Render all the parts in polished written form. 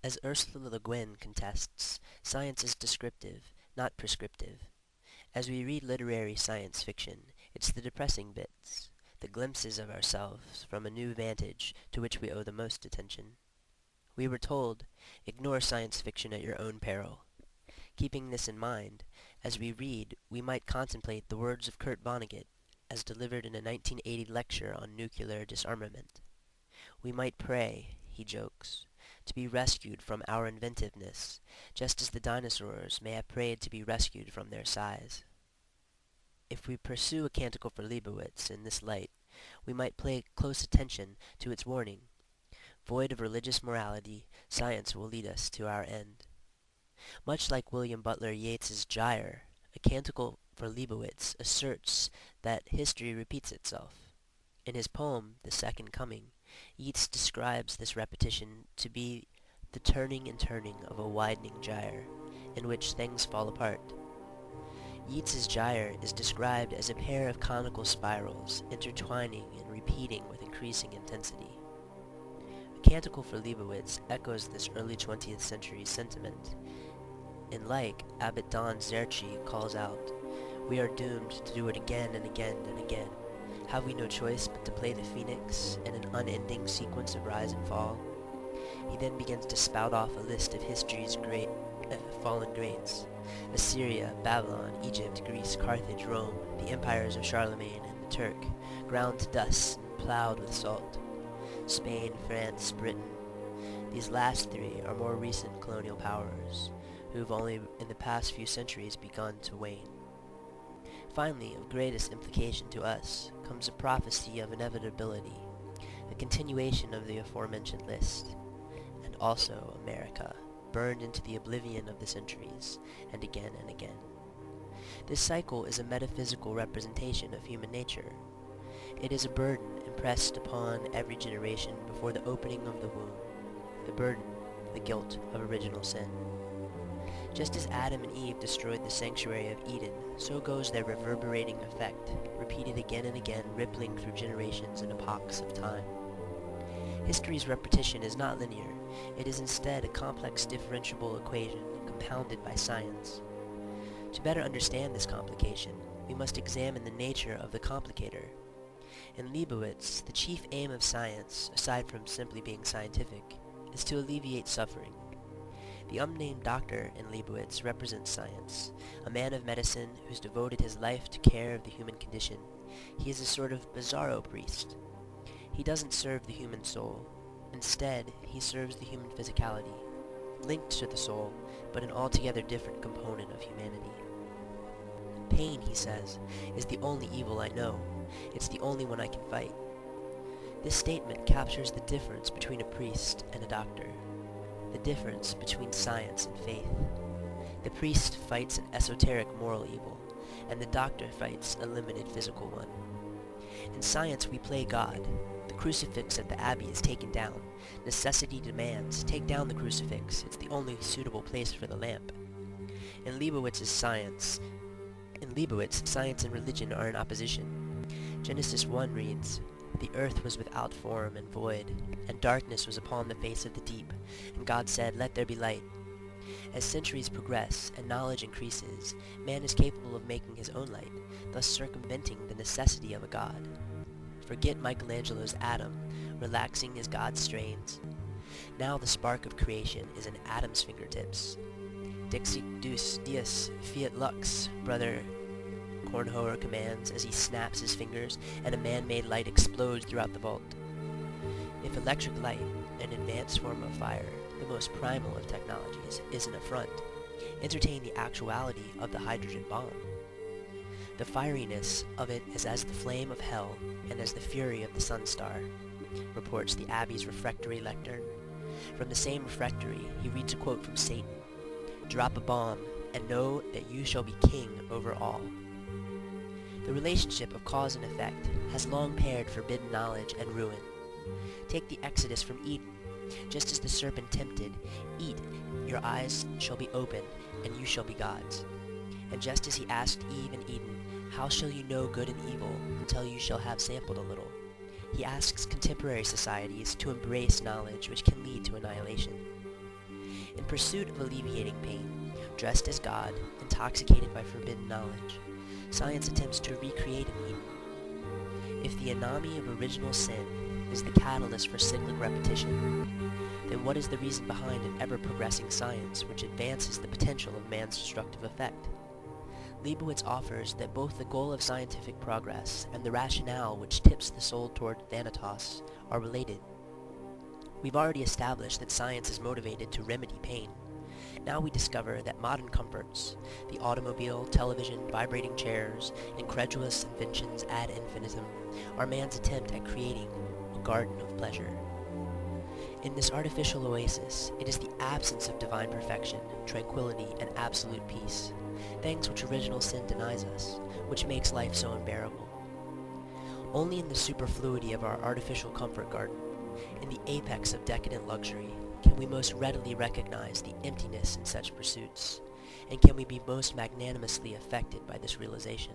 As Ursula Le Guin contests, science is descriptive, not prescriptive. As we read literary science fiction, it's the depressing bits, the glimpses of ourselves from a new vantage to which we owe the most attention. We were told, ignore science fiction at your own peril. Keeping this in mind, as we read, we might contemplate the words of Kurt Vonnegut, as delivered in a 1980 lecture on nuclear disarmament. We might pray, he jokes, to be rescued from our inventiveness, just as the dinosaurs may have prayed to be rescued from their size. If we pursue a canticle for Leibowitz in this light, we might pay close attention to its warning. Void of religious morality, science will lead us to our end. Much like William Butler Yeats's Gyre, a canticle for Leibowitz asserts that history repeats itself. In his poem, The Second Coming, Yeats describes this repetition to be the turning and turning of a widening gyre, in which things fall apart. Yeats's gyre is described as a pair of conical spirals, intertwining and repeating with increasing intensity. A canticle for Leibowitz echoes this early 20th century sentiment. In Like, Abbot Don Zerchi calls out, "We are doomed to do it again and again and again. Have we no choice but to play the phoenix in an unending sequence of rise and fall?" He then begins to spout off a list of history's fallen greats. Assyria, Babylon, Egypt, Greece, Carthage, Rome, the empires of Charlemagne and the Turk, ground to dust and plowed with salt. Spain, France, Britain. These last three are more recent colonial powers, who've only in the past few centuries begun to wane. Finally, of greatest implication to us, comes a prophecy of inevitability, a continuation of the aforementioned list, and also America, burned into the oblivion of the centuries, and again and again. This cycle is a metaphysical representation of human nature. It is a burden impressed upon every generation before the opening of the womb, the burden, the guilt of original sin. Just as Adam and Eve destroyed the sanctuary of Eden, so goes their reverberating effect, repeated again and again, rippling through generations and epochs of time. History's repetition is not linear. It is instead a complex differentiable equation compounded by science. To better understand this complication, we must examine the nature of the complicator. In Leibowitz, the chief aim of science, aside from simply being scientific, is to alleviate suffering. The unnamed doctor in Leibowitz represents science, a man of medicine who's devoted his life to care of the human condition. He is a sort of bizarro priest. He doesn't serve the human soul. Instead, he serves the human physicality, linked to the soul, but an altogether different component of humanity. Pain, he says, is the only evil I know. It's the only one I can fight. This statement captures the difference between a priest and a doctor, the difference between science and faith. The priest fights an esoteric moral evil, and the doctor fights a limited physical one. In science we play God. The crucifix at the abbey is taken down. Necessity demands, take down the crucifix. It's the only suitable place for the lamp. In Leibowitz, science and religion are in opposition. Genesis 1 reads, "The earth was without form and void, and darkness was upon the face of the deep. And God said, Let there be light." As centuries progress and knowledge increases, man is capable of making his own light, thus circumventing the necessity of a god. Forget Michelangelo's Adam, relaxing his god strains. Now the spark of creation is in Adam's fingertips. Dixit Deus Deus Fiat Lux, brother Kornhoer commands as he snaps his fingers and a man-made light explodes throughout the vault. If electric light, an advanced form of fire, the most primal of technologies, is an affront, entertain the actuality of the hydrogen bomb. The fieriness of it is as the flame of hell and as the fury of the sun star, reports the Abbey's refectory lectern. From the same refectory, he reads a quote from Satan, "Drop a bomb, and know that you shall be king over all." The relationship of cause and effect has long paired forbidden knowledge and ruin. Take the Exodus from Eden. Just as the serpent tempted, "Eat, your eyes shall be open, and you shall be gods." And just as he asked Eve in Eden, "How shall you know good and evil until you shall have sampled a little?" he asks contemporary societies to embrace knowledge which can lead to annihilation. In pursuit of alleviating pain, dressed as God, intoxicated by forbidden knowledge, science attempts to recreate an Eden. If the anomie of original sin is the catalyst for cyclic repetition, then what is the reason behind an ever-progressing science which advances the potential of man's destructive effect? Leibowitz offers that both the goal of scientific progress and the rationale which tips the soul toward Thanatos are related. We've already established that science is motivated to remedy pain. Now we discover that modern comforts, the automobile, television, vibrating chairs, incredulous inventions ad infinitum, are man's attempt at creating a garden of pleasure. In this artificial oasis, it is the absence of divine perfection, tranquility, and absolute peace, things which original sin denies us, which makes life so unbearable. Only in the superfluity of our artificial comfort garden, in the apex of decadent luxury, can we most readily recognize the emptiness in such pursuits, and can we be most magnanimously affected by this realization.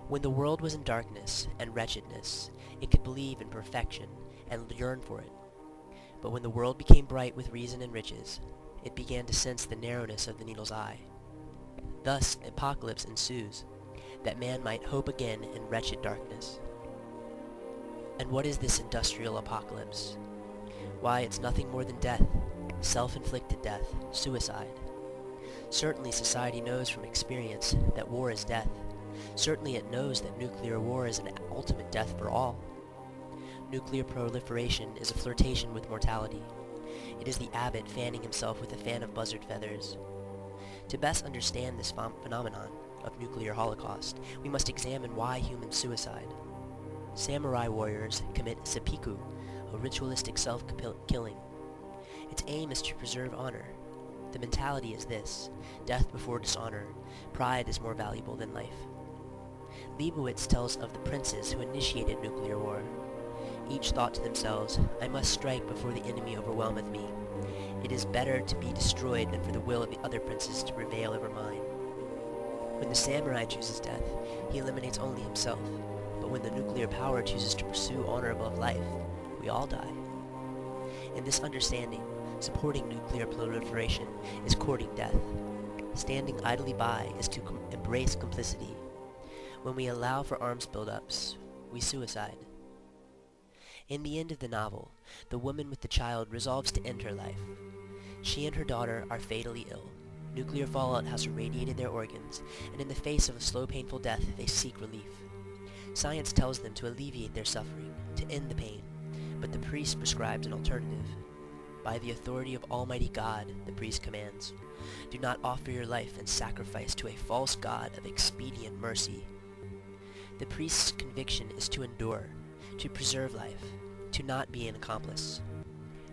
When the world was in darkness and wretchedness, it could believe in perfection and yearn for it. But when the world became bright with reason and riches, it began to sense the narrowness of the needle's eye. Thus, apocalypse ensues, that man might hope again in wretched darkness. And what is this industrial apocalypse? Why, it's nothing more than death, self-inflicted death, suicide. Certainly society knows from experience that war is death. Certainly it knows that nuclear war is an ultimate death for all. Nuclear proliferation is a flirtation with mortality. It is the abbot fanning himself with a fan of buzzard feathers. To best understand this phenomenon of nuclear holocaust, we must examine why human suicide. Samurai warriors commit seppuku, a ritualistic self-killing. Its aim is to preserve honor. The mentality is this: death before dishonor, pride is more valuable than life. Leibowitz tells of the princes who initiated nuclear war. Each thought to themselves, I must strike before the enemy overwhelmeth me. It is better to be destroyed than for the will of the other princes to prevail over mine. When the samurai chooses death, he eliminates only himself. But when the nuclear power chooses to pursue honor above life, we all die. In this understanding, supporting nuclear proliferation is courting death. Standing idly by is to embrace complicity. When we allow for arms buildups, we suicide. In the end of the novel, the woman with the child resolves to end her life. She and her daughter are fatally ill. Nuclear fallout has irradiated their organs, and in the face of a slow, painful death, they seek relief. Science tells them to alleviate their suffering, to end the pain, but the priest prescribes an alternative. By the authority of Almighty God, the priest commands, do not offer your life in sacrifice to a false god of expedient mercy. The priest's conviction is to endure, to preserve life, to not be an accomplice.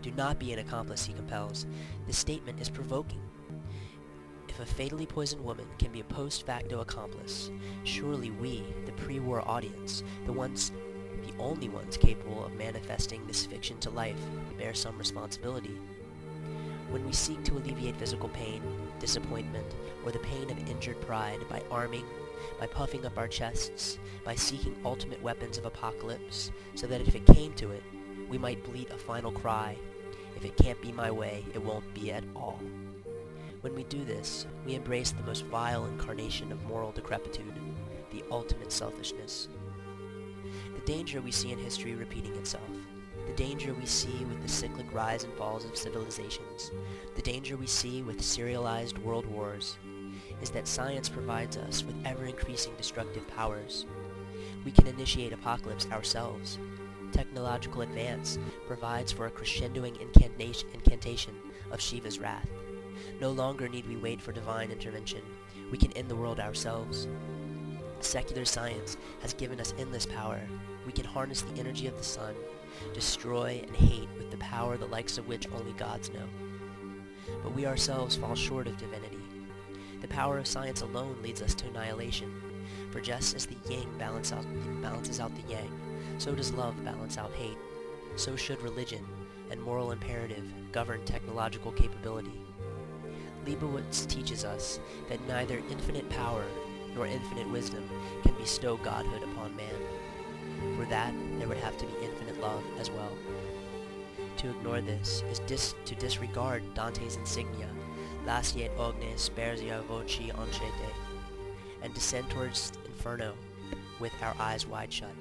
Do not be an accomplice, he compels. This statement is provoking. If a fatally poisoned woman can be a post facto accomplice, surely we, the pre-war audience, the only ones capable of manifesting this fiction to life, bear some responsibility. When we seek to alleviate physical pain, disappointment, or the pain of injured pride by arming, by puffing up our chests, by seeking ultimate weapons of apocalypse, so that if it came to it, we might bleat a final cry, if it can't be my way, it won't be at all. When we do this, we embrace the most vile incarnation of moral decrepitude, the ultimate selfishness. The danger we see in history repeating itself, the danger we see with the cyclic rise and falls of civilizations, the danger we see with serialized world wars, is that science provides us with ever-increasing destructive powers. We can initiate apocalypse ourselves. Technological advance provides for a crescendoing incantation of Shiva's wrath. No longer need we wait for divine intervention. We can end the world ourselves. Secular science has given us endless power. We can harness the energy of the sun, destroy and hate with the power the likes of which only gods know. But we ourselves fall short of divinity. The power of science alone leads us to annihilation, for just as the yin balances out the yang, so does love balance out hate. So should religion and moral imperative govern technological capability. Leibowitz teaches us that neither infinite power nor infinite wisdom can bestow godhood upon man. For that, there would have to be infinite love as well. to ignore this is to disregard Dante's insignia, Laciate ognes spersia voci ancete, and descend towards inferno with our eyes wide shut.